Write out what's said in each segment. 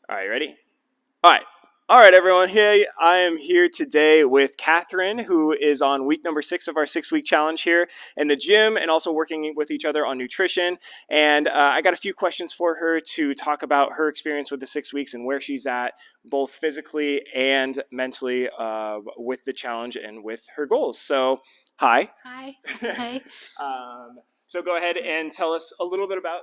All right, ready? All right. All right, everyone. Hey, I am here today with Katharine, who is on week number 6 of our 6-week challenge here in the gym and also working with each other on nutrition. And I got a few questions for her to talk about her experience with the 6 weeks and where she's at, both physically and mentally, with the challenge and with her goals. So, hi. Hi. Hi. So go ahead and tell us a little bit about,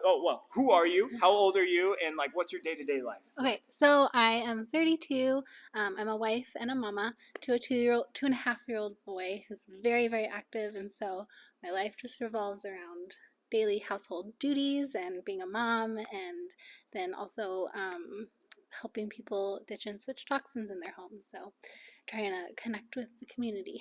who are you? How old are you? And what's your day-to-day life? Okay, so I am 32. I'm a wife and a mama to a 2.5-year-old boy who's very, very active, and so my life just revolves around daily household duties and being a mom, and then also helping people ditch and switch toxins in their homes. So trying to connect with the community.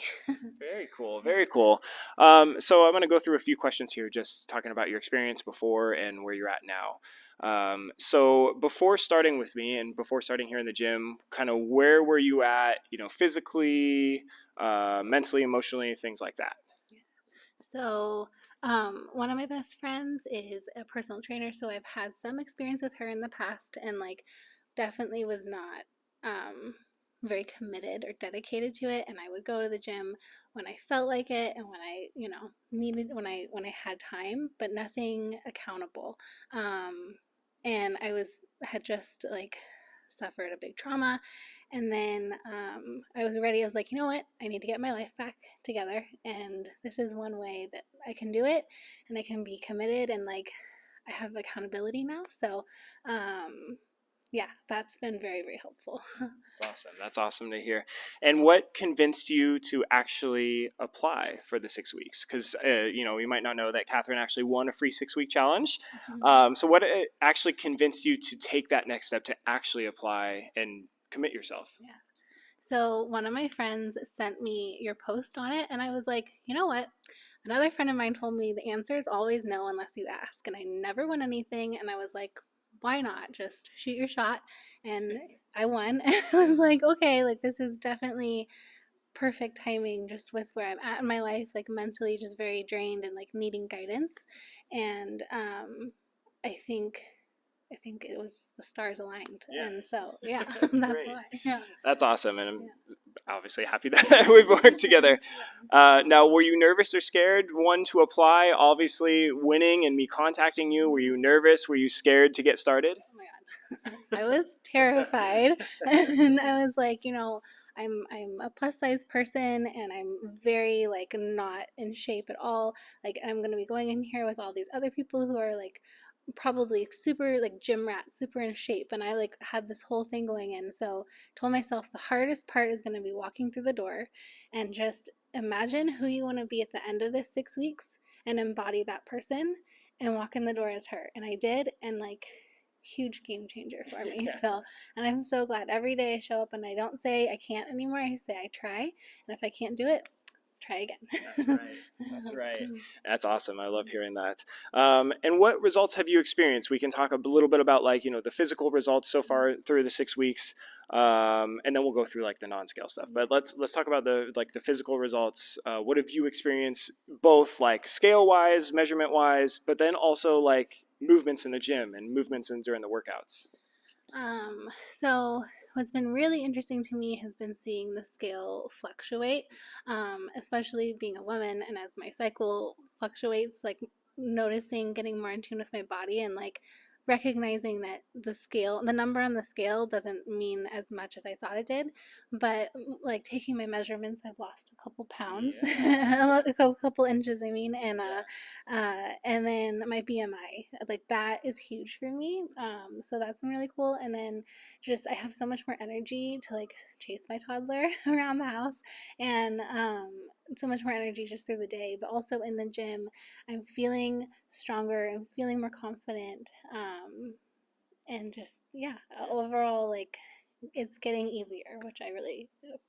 Very cool. Very cool. So I'm going to go through a few questions here, just talking about your experience before and where you're at now. So before starting with me and before starting here in the gym, kind of where were you at, physically, mentally, emotionally, things like that? So, one of my best friends is a personal trainer, so I've had some experience with her in the past, and definitely was not very committed or dedicated to it. And I would go to the gym when I felt like it and when I, needed when I had time, but nothing accountable. And had just suffered a big trauma, and then I was ready. I was like, you know what, I need to get my life back together, and this is one way that I can do it, and I can be committed, and I have accountability now. So yeah, that's been very, very helpful. That's awesome. That's awesome to hear. And what convinced you to actually apply for the 6 weeks? Because, you might not know that Katharine actually won a free 6-week challenge. So what actually convinced you to take that next step to actually apply and commit yourself? Yeah. So one of my friends sent me your post on it, and I was like, you know what? Another friend of mine told me the answer is always no unless you ask, and I never won anything, and I was like, why not just shoot your shot? And I won. And I was like, okay, this is definitely perfect timing, just with where I'm at in my life, mentally just very drained and needing guidance. And I think it was the stars aligned. Yeah. And so yeah, That's that's great. why. Yeah. That's awesome. And I'm obviously happy that we've worked together. Now, were you nervous or scared, one, to apply? Obviously, winning and me contacting you, were you nervous? Were you scared to get started? Oh my god. I was terrified. And I was like, I'm a plus size person, and I'm very not in shape at all. I'm gonna be going in here with all these other people who are probably super gym rats, super in shape, and I had this whole thing going in. So told myself the hardest part is going to be walking through the door, and just imagine who you want to be at the end of this 6 weeks and embody that person and walk in the door as her. And I did, and huge game changer for me. Yeah. So, and I'm so glad every day I show up and I don't say I can't anymore. I say I try, and if I can't do it, try again. That's right. That's right. That's awesome. I love hearing that. And what results have you experienced? We can talk a little bit about the physical results so far through the 6 weeks, and then we'll go through the non-scale stuff. But let's talk about the physical results. What have you experienced, both scale wise, measurement wise, but then also movements in the gym and movements during the workouts? So what's been really interesting to me has been seeing the scale fluctuate, especially being a woman, and as my cycle fluctuates, noticing, getting more in tune with my body, and recognizing that the number on the scale doesn't mean as much as I thought it did. But taking my measurements, I've lost a couple pounds, yeah. a couple inches, I mean, and then my BMI, that is huge for me. So that's been really cool. And then just I have so much more energy to chase my toddler around the house, and so much more energy just through the day, but also in the gym I'm feeling stronger, I'm feeling more confident, and just overall it's getting easier, which I really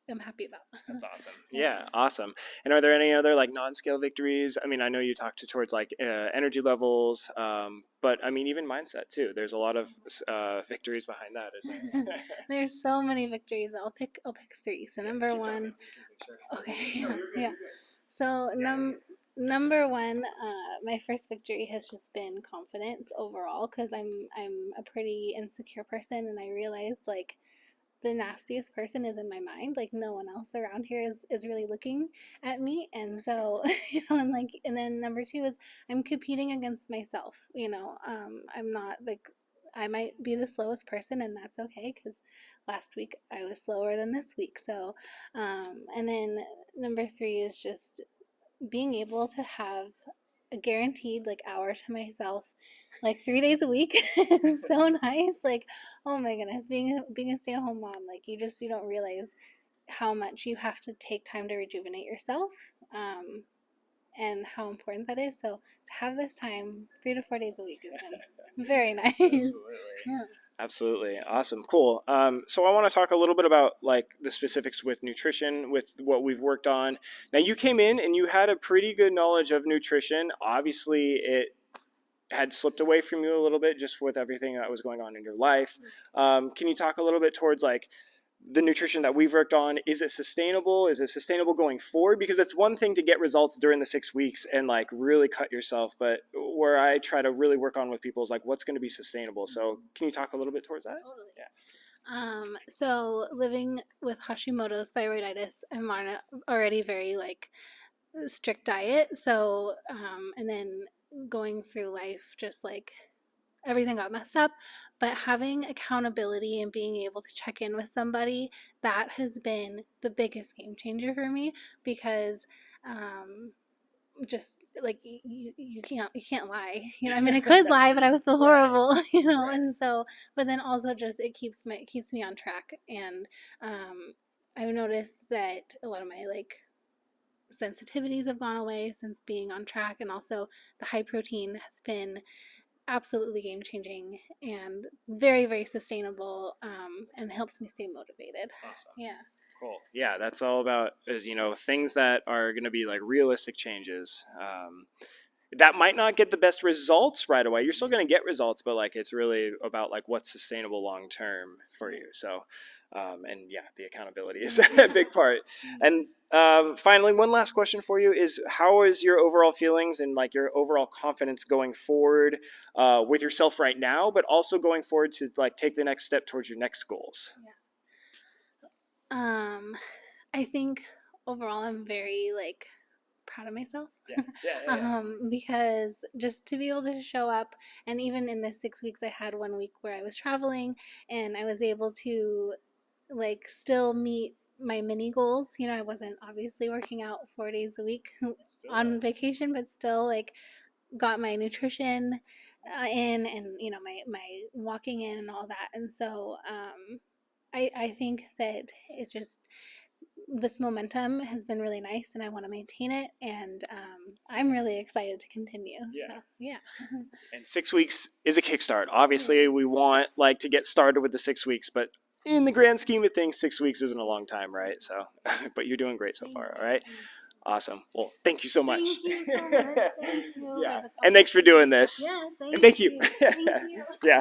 am happy about. That's awesome. Yeah, awesome. And are there any other non-scale victories? I mean, I know you talked towards energy levels, but I mean even mindset too. There's a lot of victories behind that, isn't there? There's so many victories, but I'll pick 3. So number one, Sure. okay, yeah. So number one, my first victory has just been confidence overall because I'm a pretty insecure person, and I realized like the nastiest person is in my mind. Like no one else around here is really looking at me. And so, and like, and then number two is I'm competing against myself. I'm not like, I might be the slowest person, and that's okay because last week I was slower than this week. So, and then number three is just being able to have a guaranteed like hour to myself like 3 days a week is so nice. Like, oh my goodness, being a stay-at-home mom, like you don't realize how much you have to take time to rejuvenate yourself, and how important that is. So to have this time 3 to 4 days a week has been very nice. Absolutely. Yeah. Absolutely. Awesome. Cool. So I want to talk a little bit about like the specifics with nutrition, with what we've worked on. Now you came in and you had a pretty good knowledge of nutrition. Obviously it had slipped away from you a little bit just with everything that was going on in your life. Can you talk a little bit towards like the nutrition that we've worked on? Is it sustainable? Is it sustainable going forward? Because it's one thing to get results during the 6 weeks and like really cut yourself, but where I try to really work on with people is like what's going to be sustainable. So can you talk a little bit towards that? Totally. So living with Hashimoto's thyroiditis, I'm on a already very like strict diet. So, and then going through life, just like everything got messed up, but having accountability and being able to check in with somebody, that has been the biggest game changer for me because, just like you can't lie. I mean, I could lie, but I would feel horrible. Right. And so, but then also just it keeps me on track. And I've noticed that a lot of my like sensitivities have gone away since being on track, and also the high protein has been absolutely game changing and very very sustainable, and helps me stay motivated. Awesome. Yeah. Cool. Yeah, that's all about things that are going to be like realistic changes. That might not get the best results right away. You're still going to get results, but like it's really about like what's sustainable long term for you. So, and yeah, the accountability is a big part. And finally, one last question for you is: how is your overall feelings and like your overall confidence going forward with yourself right now, but also going forward to like take the next step towards your next goals? I think overall I'm very like proud of myself. Yeah. Because just to be able to show up, and even in the 6 weeks, I had 1 week where I was traveling, and I was able to like still meet my mini goals. I wasn't obviously working out 4 days a week on vacation, but still like got my nutrition in, and my walking in and all that. And so I think that it's just this momentum has been really nice, and I want to maintain it, and I'm really excited to continue. Yeah. So yeah. And 6 weeks is a kickstart. Obviously, we want like to get started with the 6 weeks, but in the grand scheme of things, 6 weeks isn't a long time, right? So, but you're doing great so far. All right. Awesome. Well, thank you so much. Thank you so much. Thank you. Yeah. And thanks for doing this. Yes, And thank you. Thank you. Yeah.